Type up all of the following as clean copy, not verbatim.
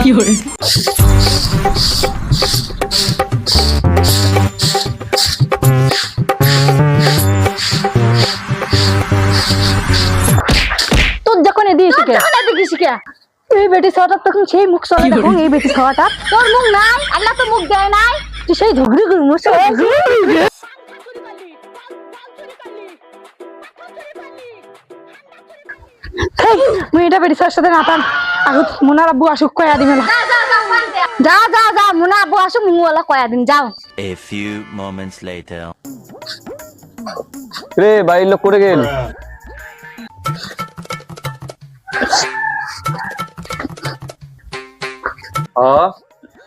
কি হরে তোর যখন এদিকে শিখে এদিকে শিখে এই বেটি ছাওয়াটা তখন সেই মুখ চলে দেখুন এই বেটি ছাওয়াটা তোর মুখ নাই আল্লাহ তো মুখ দেয় নাই তুই সেই ঝগড়ি করু মুখ মুই এটা বেটি ছাওয়ার সাথে নাতাম আগত মুনার আব্বু আসুক কয়া দিন যা যা যা মুনা আব্বু আসুক মুওয়ালা কয়া দিন যাও A few moments later. রে বাড়ির লোক করে গেল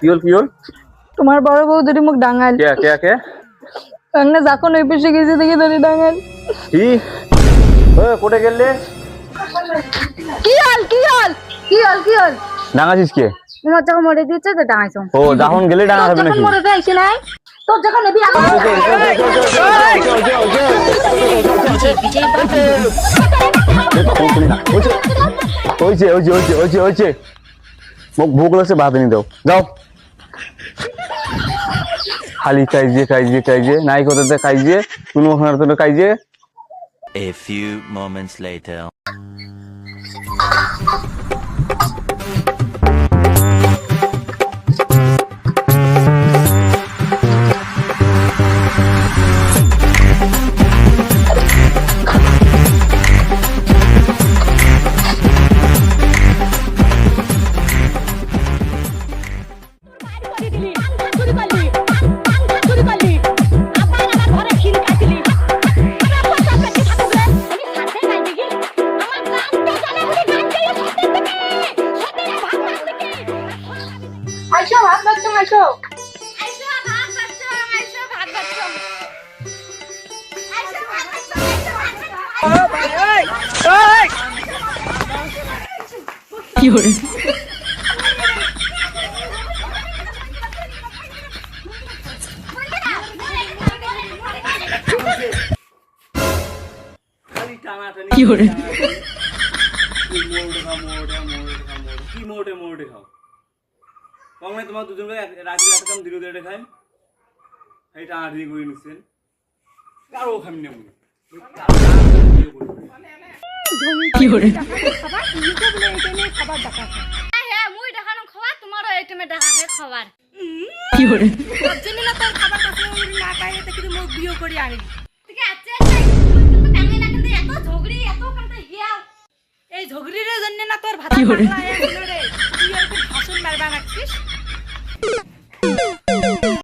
কি হল তোমার বড় বউ যদি মুখ ডাঙাল কে না যখন ওই পেশে গেছে দেখে ধরে ডাঙাল কি কোটে গেলে কি হল ডাঙাছিস কে তোমার যখন মরে দিচ্ছে তো ডাঙাইছো ও যখন গেলে ডাঙা হবে নাকি মরে যাইছে নাই তোর যখন এবি হয়েছে মোক ভোক লাগছে ভাত এনে দাও যাও খালি কাইজে নাই কথাতে কাইজে কোনো ওখানে কাইজে A few moments later. আইসো ভাত বাচ্চা আইসো কি হরে কি হরে কি মোটে খাও কমে তোমার দুজনকে রাজি রাতে কাম দিলো দেড়ে খাই এই টাঁড়ি করে নিছেন কারো খাম নেই কি হরে হ্যাঁ মুই দেখানো খাবার তোমারও আইটেমে দেখা হে খাবার কি হরে জানি না তোর খাবার কাছে না পাইলে তো কিন্তু মুখ বিয়ে করে আনি ঠিক আছে টাঙ্গে না কিন্তু এত ঝগড়ি এত কামতে হিয়া এই ঝগড়ির জন্য না তোর ভাত কি হরে? খাওয়া